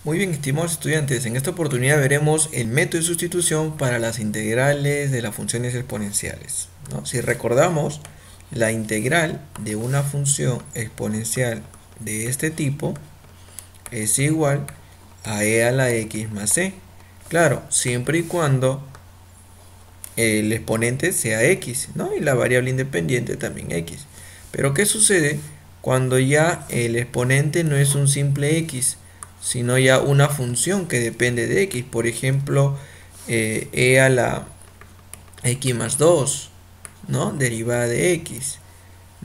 Muy bien, estimados estudiantes, en esta oportunidad veremos el método de sustitución para las integrales de las funciones exponenciales, ¿no? Si recordamos, la integral de una función exponencial de este tipo es igual a e a la x más c. Claro, siempre y cuando el exponente sea x, ¿no? Y la variable independiente también x. Pero ¿qué sucede cuando ya el exponente no es un simple x, sino ya una función que depende de x? Por ejemplo, e a la x más 2, ¿no? Derivada de x,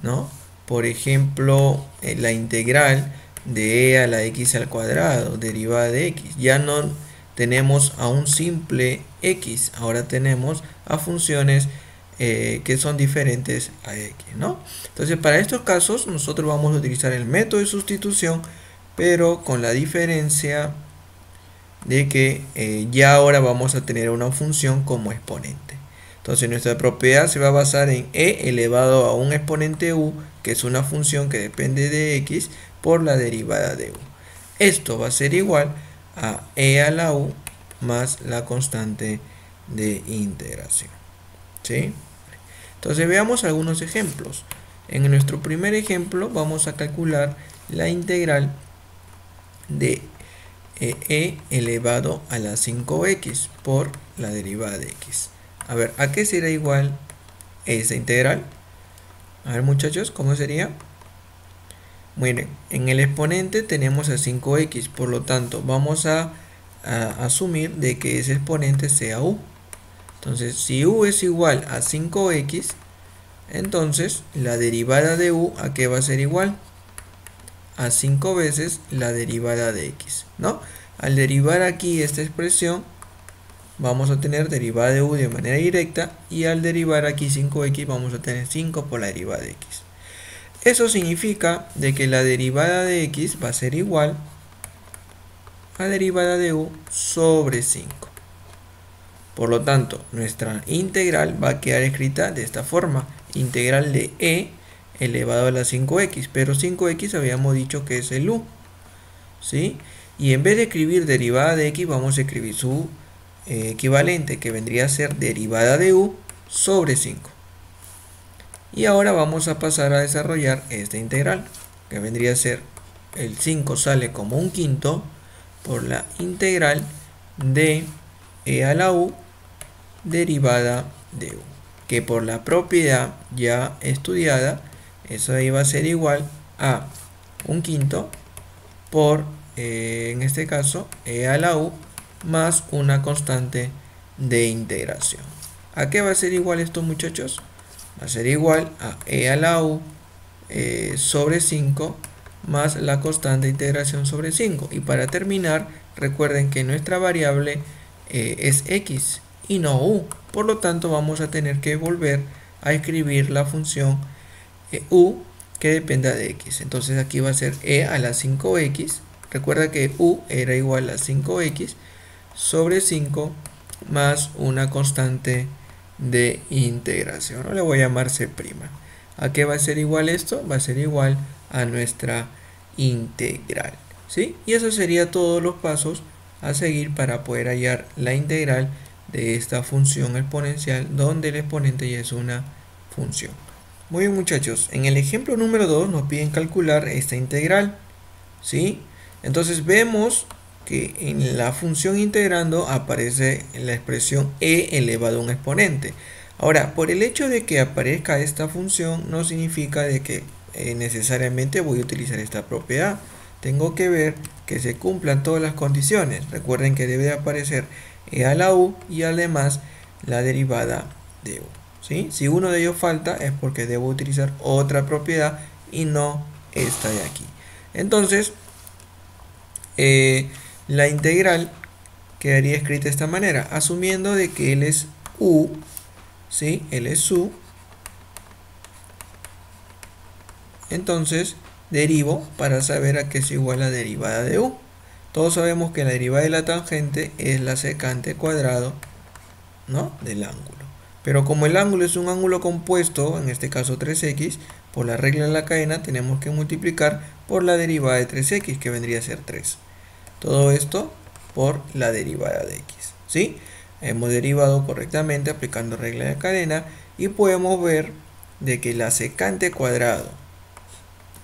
¿no? Por ejemplo, la integral de e a la x al cuadrado, derivada de x. Ya no tenemos a un simple x, ahora tenemos a funciones que son diferentes a x, ¿no? Entonces, para estos casos, nosotros vamos a utilizar el método de sustitución, pero con la diferencia de que ya ahora vamos a tener una función como exponente. Entonces nuestra propiedad se va a basar en e elevado a un exponente u, que es una función que depende de x, por la derivada de u. Esto va a ser igual a e a la u más la constante de integración, ¿sí? Entonces veamos algunos ejemplos. En nuestro primer ejemplo vamos a calcular la integral de e elevado a la 5x por la derivada de x. A ver, ¿a qué será igual esa integral? A ver, muchachos, ¿cómo sería? Miren, en el exponente tenemos a 5x, por lo tanto vamos a asumir de que ese exponente sea u. Entonces, si u es igual a 5x, entonces la derivada de u, ¿a qué va a ser igual? A 5 veces la derivada de x, ¿no? Al derivar aquí esta expresión, vamos a tener derivada de u de manera directa, y al derivar aquí 5x vamos a tener 5 por la derivada de x. Eso significa de que la derivada de x va a ser igual a derivada de u sobre 5. Por lo tanto, nuestra integral va a quedar escrita de esta forma: integral de e elevado a la 5x, pero 5x habíamos dicho que es el u, ¿sí? Y en vez de escribir derivada de x, vamos a escribir su equivalente, que vendría a ser derivada de u sobre 5. Y ahora vamos a pasar a desarrollar esta integral, que vendría a ser el 5 sale como un quinto por la integral de e a la u derivada de u, que por la propiedad ya estudiada, eso ahí va a ser igual a un quinto por, en este caso, e a la u más una constante de integración. ¿A qué va a ser igual esto, muchachos? Va a ser igual a e a la u sobre 5 más la constante de integración sobre 5. Y para terminar, recuerden que nuestra variable es x y no u. Por lo tanto, vamos a tener que volver a escribir la función u que dependa de x. Entonces aquí va a ser e a la 5x. Recuerda que u era igual a 5x sobre 5 más una constante de integración. No le voy a llamar c'. ¿A qué va a ser igual esto? Va a ser igual a nuestra integral, ¿sí? Y eso sería todos los pasos a seguir para poder hallar la integral de esta función exponencial, donde el exponente ya es una función. Muy bien, muchachos, en el ejemplo número 2 nos piden calcular esta integral, ¿sí? Entonces vemos que en la función integrando aparece la expresión e elevado a un exponente. Ahora, por el hecho de que aparezca esta función no significa de que necesariamente voy a utilizar esta propiedad. Tengo que ver que se cumplan todas las condiciones. Recuerden que debe aparecer e a la u y además la derivada de u, ¿sí? Si uno de ellos falta es porque debo utilizar otra propiedad y no esta de aquí. Entonces, la integral quedaría escrita de esta manera, asumiendo de que él es u, ¿sí? Él es u. Entonces derivo para saber a qué es igual la derivada de u. Todos sabemos que la derivada de la tangente es la secante cuadrado, ¿no?, del ángulo. Pero como el ángulo es un ángulo compuesto, en este caso 3x, por la regla de la cadena tenemos que multiplicar por la derivada de 3x, que vendría a ser 3. Todo esto por la derivada de x, ¿sí? Hemos derivado correctamente aplicando regla de cadena y podemos ver de que la secante cuadrado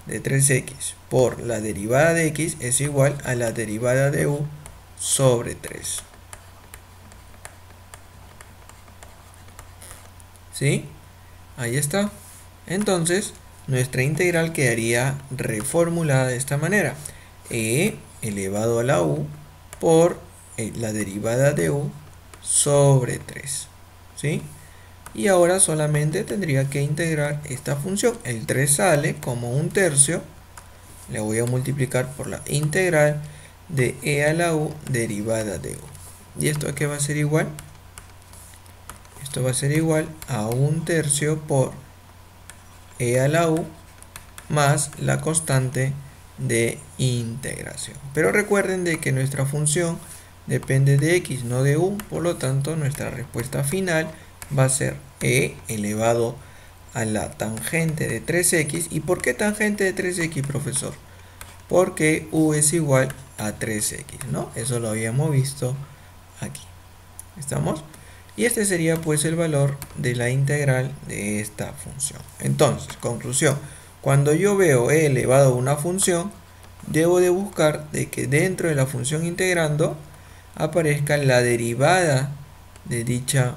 de 3x por la derivada de x es igual a la derivada de u sobre 3. ¿Sí? Ahí está. Entonces, nuestra integral quedaría reformulada de esta manera. E elevado a la u por la derivada de u sobre 3. ¿Sí? Y ahora solamente tendría que integrar esta función. El 3 sale como 1/3. Le voy a multiplicar por la integral de e a la u derivada de u. ¿Y esto a qué va a ser igual? Esto va a ser igual a 1/3 por e a la u más la constante de integración. Pero recuerden de que nuestra función depende de x, no de u. Por lo tanto, nuestra respuesta final va a ser e elevado a la tangente de 3x. ¿Y por qué tangente de 3x, profesor? Porque u es igual a 3x, ¿no? Eso lo habíamos visto aquí. ¿Estamos? Y este sería pues el valor de la integral de esta función. Entonces, conclusión. Cuando yo veo e elevado a una función, debo de buscar de que dentro de la función integrando aparezca la derivada de dicho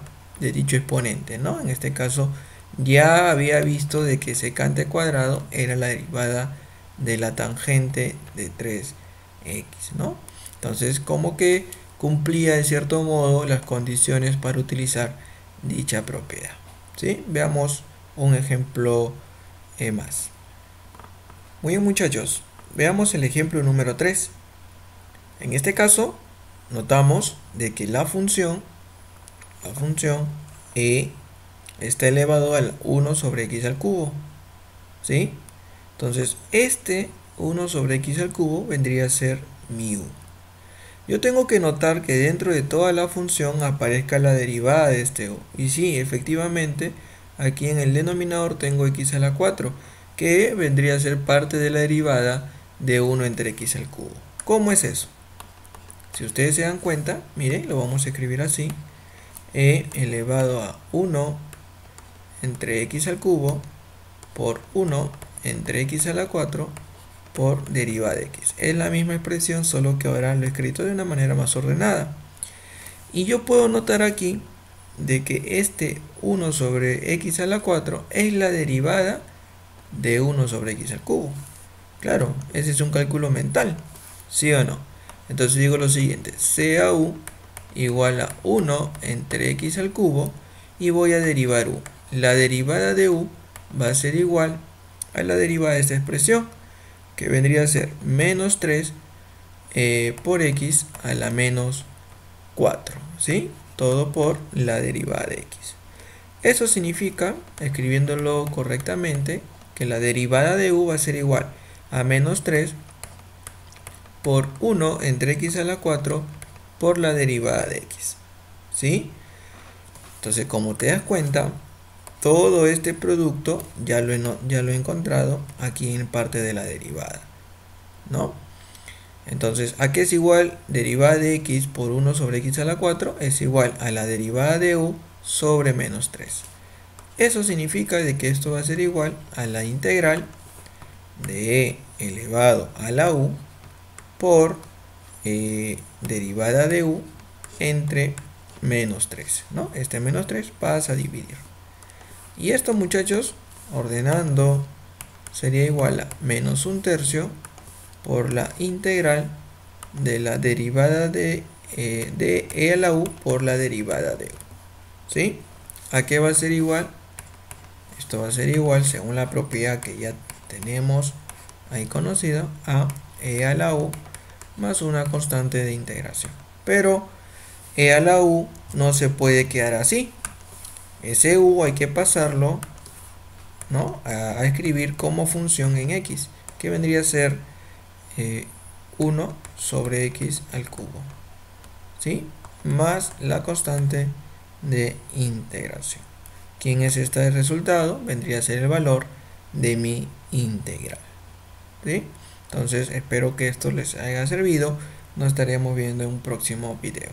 exponente, ¿no? En este caso ya había visto de que secante cuadrado era la derivada de la tangente de 3x, ¿no? Entonces como que cumplía de cierto modo las condiciones para utilizar dicha propiedad, ¿sí? Veamos un ejemplo más. Muy bien, muchachos, veamos el ejemplo número 3. En este caso notamos de que la función e está elevado al 1 sobre x al cubo, ¿sí? Entonces este 1 sobre x al cubo vendría a ser mi u. Yo tengo que notar que dentro de toda la función aparezca la derivada de este u. Y sí, efectivamente, aquí en el denominador tengo x a la 4, que vendría a ser parte de la derivada de 1 entre x al cubo. ¿Cómo es eso? Si ustedes se dan cuenta, miren, lo vamos a escribir así. E elevado a 1 entre x al cubo por 1 entre x a la 4 por derivada de x. Es la misma expresión, solo que ahora lo he escrito de una manera más ordenada. Y yo puedo notar aquí de que este 1 sobre x a la 4 es la derivada de 1 sobre x al cubo. Claro, ese es un cálculo mental, ¿sí o no? Entonces digo lo siguiente, sea u igual a 1 entre x al cubo y voy a derivar u. La derivada de u va a ser igual a la derivada de esta expresión, que vendría a ser menos 3 por x a la menos 4, ¿sí? Todo por la derivada de x. Eso significa, escribiéndolo correctamente, que la derivada de u va a ser igual a menos 3 por 1 entre x a la 4 por la derivada de x, ¿sí? Entonces, como te das cuenta, todo este producto ya lo he encontrado aquí en parte de la derivada, ¿no? Entonces, ¿a qué es igual derivada de x por 1 sobre x a la 4? Es igual a la derivada de u sobre menos 3. Eso significa de que esto va a ser igual a la integral de e elevado a la u por derivada de u entre menos 3, ¿no? Este menos 3 pasa a dividir. Y esto, muchachos, ordenando, sería igual a menos 1/3 por la integral de la derivada de e a la u por la derivada de u, ¿sí? ¿A qué va a ser igual? Esto va a ser igual, según la propiedad que ya tenemos ahí conocida, a e a la u más una constante de integración. Pero e a la u no se puede quedar así. Ese u hay que pasarlo, ¿no?, a escribir como función en x, que vendría a ser 1 sobre x al cubo, ¿sí? Más la constante de integración. ¿Quién es este resultado? Vendría a ser el valor de mi integral, ¿sí? Entonces espero que esto les haya servido. nos estaremos viendo en un próximo video.